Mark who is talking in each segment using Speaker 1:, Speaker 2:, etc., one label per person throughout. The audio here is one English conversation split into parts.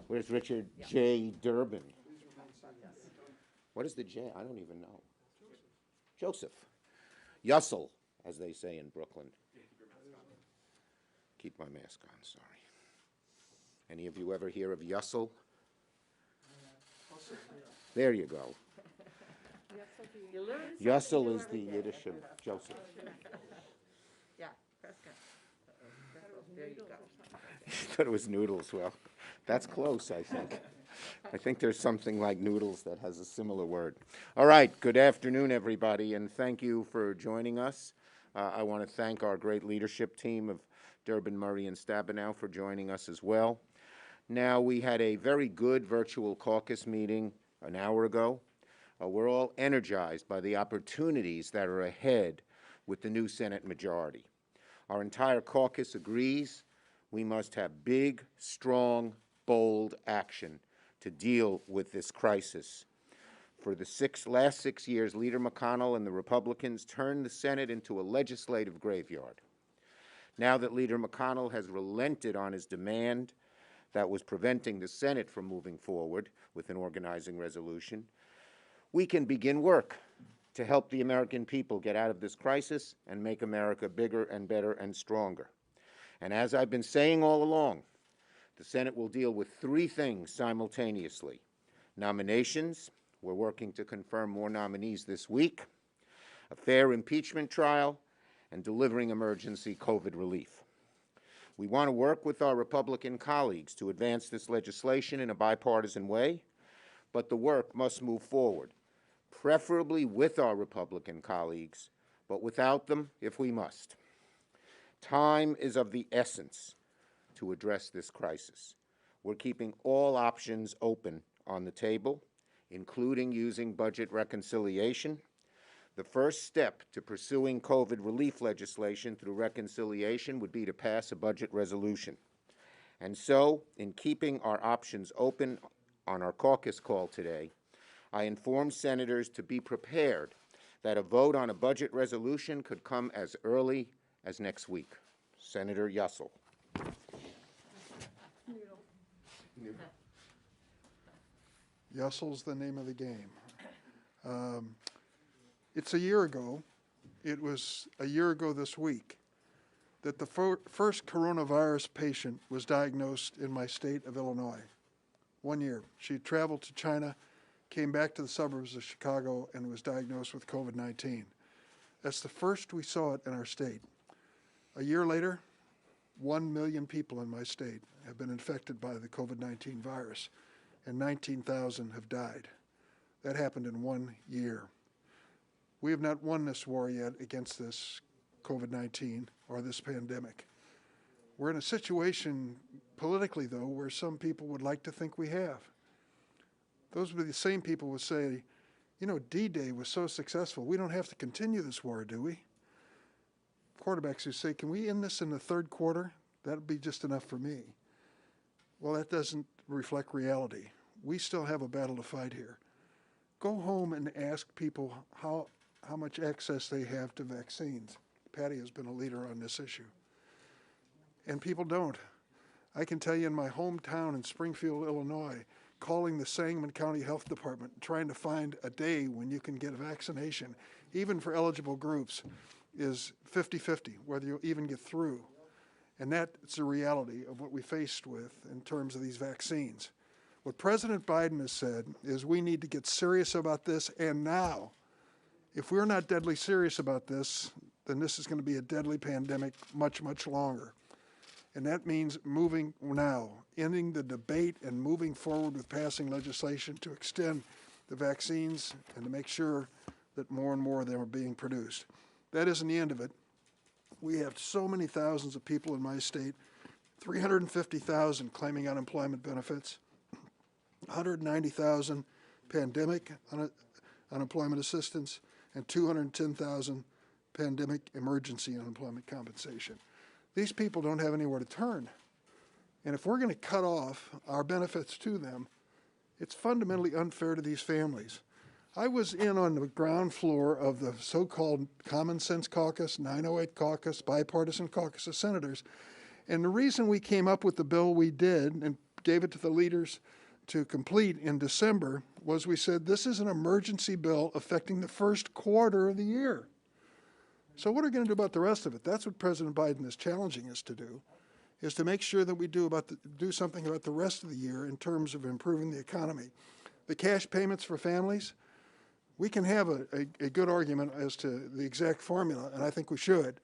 Speaker 1: Where's Richard J. Durbin? What is the J? I don't even know. Joseph. Yussel, as they say in Brooklyn. Keep my mask on, sorry. Any of you ever hear of Yussel? There you go. Yussel is the Yiddish of Joseph.
Speaker 2: Yeah, Prescott. There you go.
Speaker 1: You thought it was noodles. Well, that's close, I think. I think there's something like noodles that has a similar word. All right, good afternoon, everybody, and thank you for joining us. I want to thank our great leadership team of Durbin, Murray, and Stabenow for joining us as well. Now, we had a very good virtual caucus meeting an hour ago. We're all energized by the opportunities that are ahead with the new Senate majority. Our entire caucus agrees we must have big, strong, bold action to deal with this crisis. For the last 6 years, Leader McConnell and the Republicans turned the Senate into a legislative graveyard. Now that Leader McConnell has relented on his demand that was preventing the Senate from moving forward with an organizing resolution, we can begin work to help the American people get out of this crisis and make America bigger and better and stronger. And as I've been saying all along, the Senate will deal with three things simultaneously: nominations, we're working to confirm more nominees this week; a fair impeachment trial; and delivering emergency COVID relief. We want to work with our Republican colleagues to advance this legislation in a bipartisan way, but the work must move forward, preferably with our Republican colleagues, but without them if we must. Time is of the essence to address this crisis. We're keeping all options open on the table, including using budget reconciliation. The first step to pursuing COVID relief legislation through reconciliation would be to pass a budget resolution. And so, in keeping our options open on our caucus call today, I informed senators to be prepared that a vote on a budget resolution could come as early as next week. Senator Yussel.
Speaker 3: Yussel's the name of the game. It's a year ago, it was a year ago this week, that the first coronavirus patient was diagnosed in my state of Illinois. 1 year. She traveled to China, came back to the suburbs of Chicago, and was diagnosed with COVID-19. That's the first we saw it in our state. A year later, 1 million people in my state have been infected by the COVID-19 virus, and 19,000 have died. That happened in 1 year. We have not won this war yet against this COVID-19 or this pandemic. We're in a situation politically, though, where some people would like to think we have. Those would be the same people who would say, you know, D-Day was so successful, we don't have to continue this war, do we? Quarterbacks who say, can we end this in the third quarter? That'd be just enough for me. Well, that doesn't reflect reality. We still have a battle to fight here. Go home and ask people how much access they have to vaccines. Patty has been a leader on this issue. And people don't. I can tell you in my hometown in Springfield, Illinois, calling the Sangamon County Health Department, trying to find a day when you can get a vaccination, even for eligible groups, is 50-50, whether you'll even get through. And that's the reality of what we faced with in terms of these vaccines. What President Biden has said is we need to get serious about this, and now. If we're not deadly serious about this, then this is going to be a deadly pandemic much, much longer. And that means moving now, ending the debate and moving forward with passing legislation to extend the vaccines and to make sure that more and more of them are being produced. That isn't the end of it. We have so many thousands of people in my state, 350,000 claiming unemployment benefits, 190,000 pandemic unemployment assistance, and 210,000 pandemic emergency unemployment compensation. These people don't have anywhere to turn. And if we're going to cut off our benefits to them, it's fundamentally unfair to these families. I was in on the ground floor of the so-called Common Sense Caucus, 908 Caucus, bipartisan caucus of senators. And the reason we came up with the bill we did, and gave it to the leaders to complete in December was we said, this is an emergency bill affecting the first quarter of the year. So what are we going to do about the rest of it? That's what President Biden is challenging us to do, is to make sure that we do something about the rest of the year in terms of improving the economy. The cash payments for families, we can have a good argument as to the exact formula, and I think we should.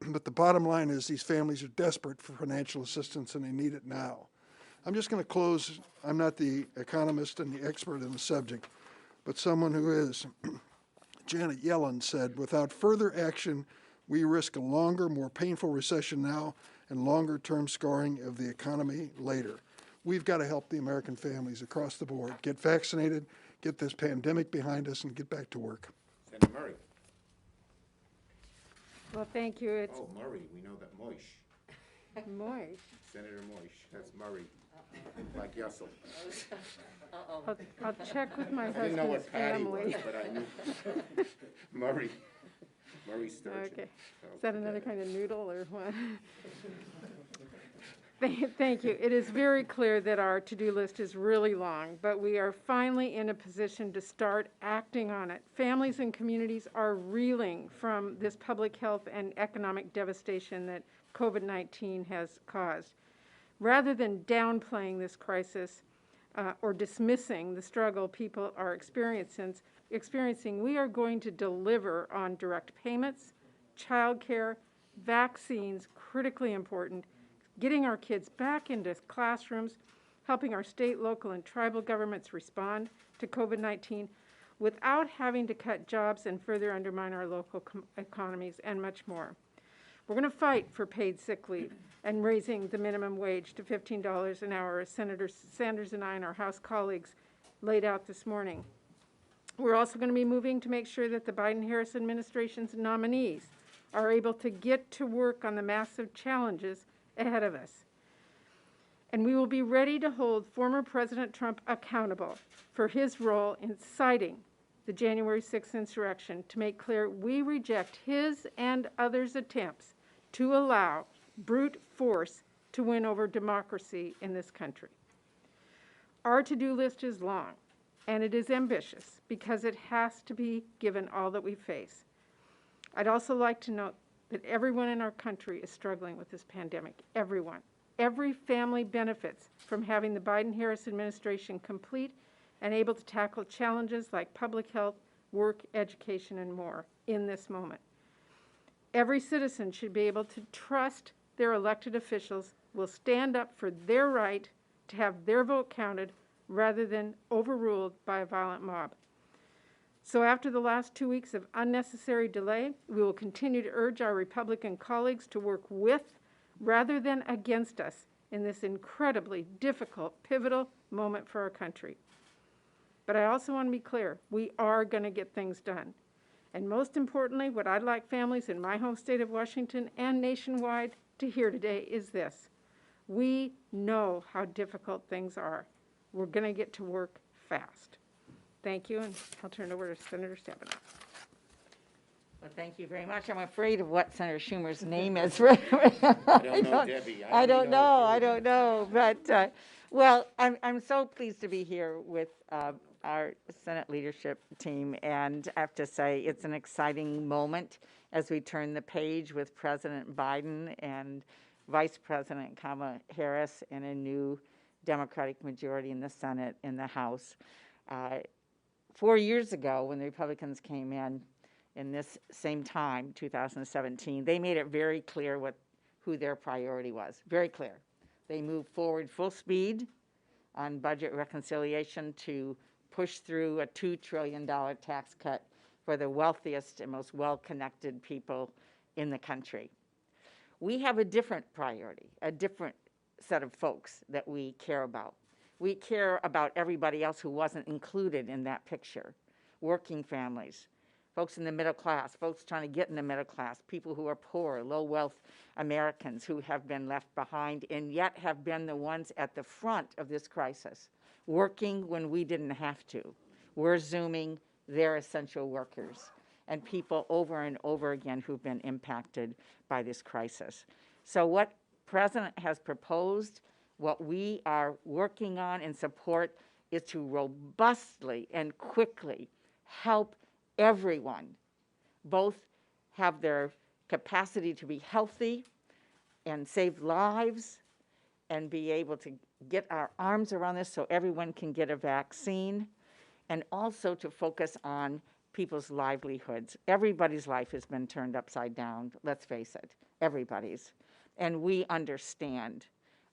Speaker 3: But the bottom line is these families are desperate for financial assistance and they need it now. I'm just going to close. I'm not the economist and the expert in the subject, but someone who is. Janet Yellen said, without further action, we risk a longer, more painful recession now and longer-term scarring of the economy later. We've got to help the American families across the board get vaccinated, get this pandemic behind us, and get back to work.
Speaker 1: Senator Murray.
Speaker 4: Well, thank you. It's
Speaker 1: Oh, Murray, we know that Moish.
Speaker 4: Moish.
Speaker 1: Senator Moish, that's Murray, like Yussel.
Speaker 4: I'll check with my
Speaker 1: I didn't know
Speaker 4: husband's
Speaker 1: what Patty was,
Speaker 4: family.
Speaker 1: but I knew Murray Sturgeon.
Speaker 4: Okay. Is that another kind of noodle or what? Thank you. It is very clear that our to-do list is really long, but we are finally in a position to start acting on it. Families and communities are reeling from this public health and economic devastation that COVID-19 has caused. Rather than downplaying this crisis or dismissing the struggle people are experiencing, we are going to deliver on direct payments, child care, vaccines, critically important, getting our kids back into classrooms, helping our state, local, and tribal governments respond to COVID-19 without having to cut jobs and further undermine our local economies, and much more. We're going to fight for paid sick leave and raising the minimum wage to $15 an hour, as Senator Sanders and I and our House colleagues laid out this morning. We're also going to be moving to make sure that the Biden-Harris administration's nominees are able to get to work on the massive challenges ahead of us. And we will be ready to hold former President Trump accountable for his role in inciting the January 6th insurrection, to make clear we reject his and others' attempts to allow brute force to win over democracy in this country. Our to-do list is long, and it is ambitious because it has to be given all that we face. I'd also like to note that everyone in our country is struggling with this pandemic, everyone. Every family benefits from having the Biden-Harris administration complete and able to tackle challenges like public health, work, education, and more in this moment. Every citizen should be able to trust their elected officials will stand up for their right to have their vote counted rather than overruled by a violent mob. So after the last 2 weeks of unnecessary delay, we will continue to urge our Republican colleagues to work with rather than against us in this incredibly difficult, pivotal moment for our country. But I also want to be clear, we are going to get things done. And most importantly, what I'd like families in my home state of Washington and nationwide to hear today is this: we know how difficult things are. We're going to get to work fast. Thank you, and I'll turn it over to Senator Stabenow.
Speaker 2: Well, thank you very much. I'm afraid of what Senator Schumer's name is.
Speaker 1: I don't know, Debbie.
Speaker 2: I don't know. But, well, I'm so pleased to be here with our Senate leadership team, and I have to say it's an exciting moment as we turn the page with President Biden and Vice President Kamala Harris and a new Democratic majority in the Senate and the House. 4 years ago, when the Republicans came in this same time, 2017, they made it very clear who their priority was, very clear. They moved forward full speed on budget reconciliation to push through a $2 trillion tax cut for the wealthiest and most well-connected people in the country. We have a different priority, a different set of folks that we care about. We care about everybody else who wasn't included in that picture. Working families, folks in the middle class, folks trying to get in the middle class, people who are poor, low-wealth Americans who have been left behind and yet have been the ones at the front of this crisis, working when we didn't have to. We're Zooming, they're essential workers, and people over and over again who've been impacted by this crisis. So what President has proposed What we are working on and support is to robustly and quickly help everyone both have their capacity to be healthy and save lives and be able to get our arms around this so everyone can get a vaccine, and also to focus on people's livelihoods. Everybody's life has been turned upside down, let's face it, everybody's. And we understand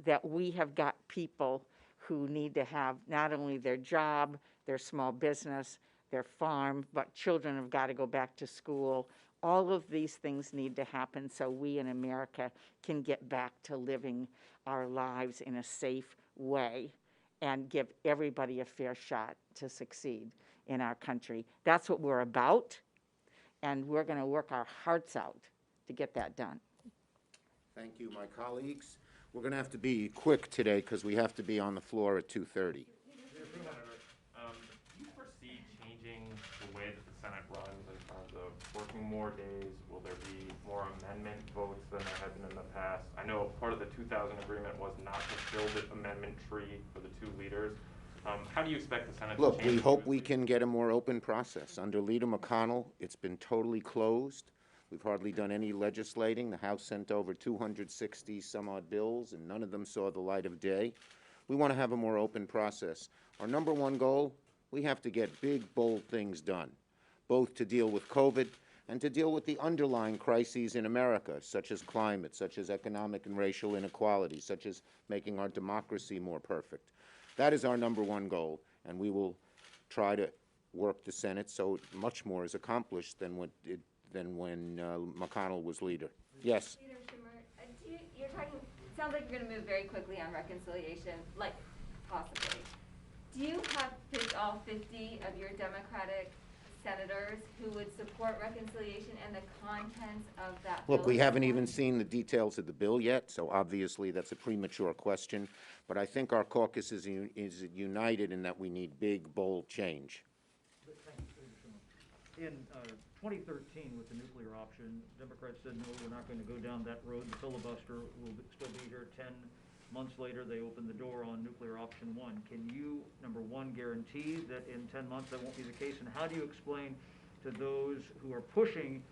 Speaker 2: that we have got people who need to have not only their job, their small business, their farm, but children have got to go back to school. All of these things need to happen so we in America can get back to living our lives in a safe way and give everybody a fair shot to succeed in our country. That's what we're about, and we're going to work our hearts out to get that done.
Speaker 1: Thank you, my colleagues. We're going to have to be quick today because we have to be on the floor at 2:30.
Speaker 5: Do you foresee changing the way that the Senate runs in terms of working more days? Will there be more amendment votes than there have been in the past? I know part of the 2000 agreement was not to build an amendment tree for the two leaders. How do you expect the Senate to
Speaker 1: Look,
Speaker 5: change?
Speaker 1: we hope we can get a more open process. Under Leader McConnell, it's been totally closed. We've hardly done any legislating. The House sent over 260 some odd bills, and none of them saw the light of day. We want to have a more open process. Our number one goal, we have to get big, bold things done, both to deal with COVID and to deal with the underlying crises in America, such as climate, such as economic and racial inequality, such as making our democracy more perfect. That is our number one goal, and we will try to work the Senate so much more is accomplished than when McConnell was leader. Yes?
Speaker 6: Leader Schumer, you're talking, it sounds like you're going to move very quickly on reconciliation, like, possibly. Do you have all 50 of your Democratic senators who would support reconciliation and the contents of that bill?
Speaker 1: Look, we haven't even seen the details of the bill yet, so obviously that's a premature question. But I think our caucus is united in that we need big, bold change.
Speaker 7: In 2013, with the nuclear option, Democrats said, no, we're not going to go down that road. The filibuster will still be here. 10 months later, they opened the door on nuclear option 1. Can you, number one, guarantee that in 10 months that won't be the case? And how do you explain to those who are pushing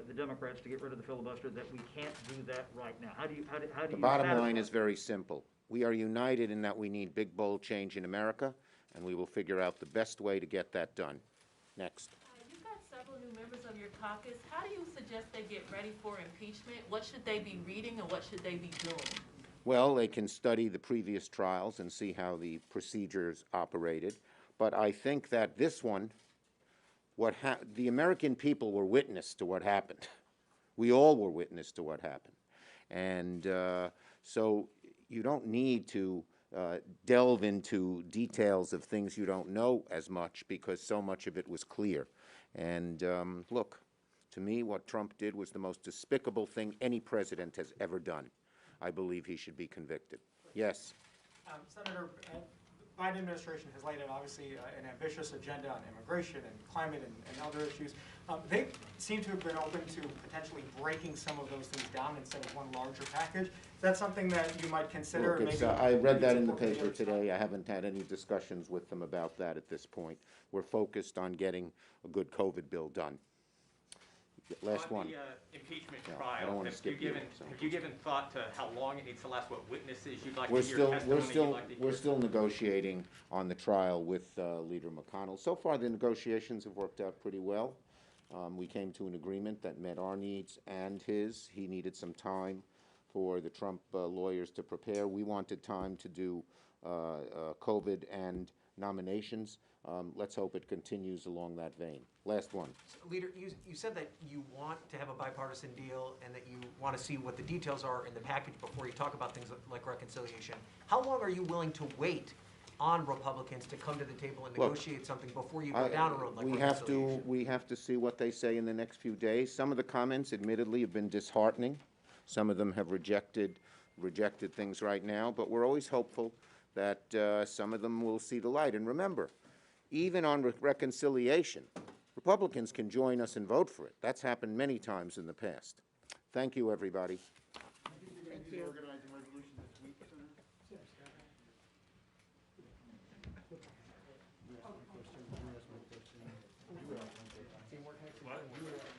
Speaker 7: the Democrats to get rid of the filibuster that we can't do that right now? How do you
Speaker 1: The bottom line is very simple. We are united in that we need big, bold change in America, and we will figure out the best way to get that done. Next.
Speaker 8: You've got several new members of your caucus. How do you suggest they get ready for impeachment? What should they be reading and what should they be doing?
Speaker 1: Well, they can study the previous trials and see how the procedures operated. But I think that this one, the American people were witness to what happened. We all were witness to what happened. And so you don't need to delve into details of things you don't know as much because so much of it was clear. And look, to me, what Trump did was the most despicable thing any president has ever done. I believe he should be convicted. Yes?
Speaker 9: Senator, the Biden administration has laid out, obviously, an ambitious agenda on immigration and climate and other issues. They seem to have been open to potentially breaking some of those things down instead of one larger package. Is that something that you might consider?
Speaker 1: Look, I read that in the paper today. I haven't had any discussions with them about that at this point. We're focused on getting a good COVID bill done. Last one.
Speaker 5: On the impeachment
Speaker 1: Yeah, I
Speaker 5: trial,
Speaker 1: don't wanna
Speaker 5: have
Speaker 1: skip
Speaker 5: you
Speaker 1: you,
Speaker 5: given thought to how long it needs to last, what witnesses you'd like
Speaker 1: We're
Speaker 5: to hear,
Speaker 1: still,
Speaker 5: testimony you'd like to hear?
Speaker 1: we're still negotiating on the trial with Leader McConnell. So far, the negotiations have worked out pretty well. We came to an agreement that met our needs and his. He needed some time for the Trump lawyers to prepare. We wanted time to do COVID and nominations. Let's hope it continues along that vein. Last one.
Speaker 10: Leader, you said that you want to have a bipartisan deal and that you want to see what the details are in the package before you talk about things like reconciliation. How long are you willing to wait on Republicans to come to the table and negotiate something before you go down a road like reconciliation?
Speaker 1: We have to see what they say in the next few days. Some of the comments, admittedly, have been disheartening. Some of them have rejected things right now, but we're always hopeful that some of them will see the light. And remember, even on reconciliation, Republicans can join us and vote for it. That's happened many times in the past. Thank you, everybody.
Speaker 2: Thank you.
Speaker 5: What?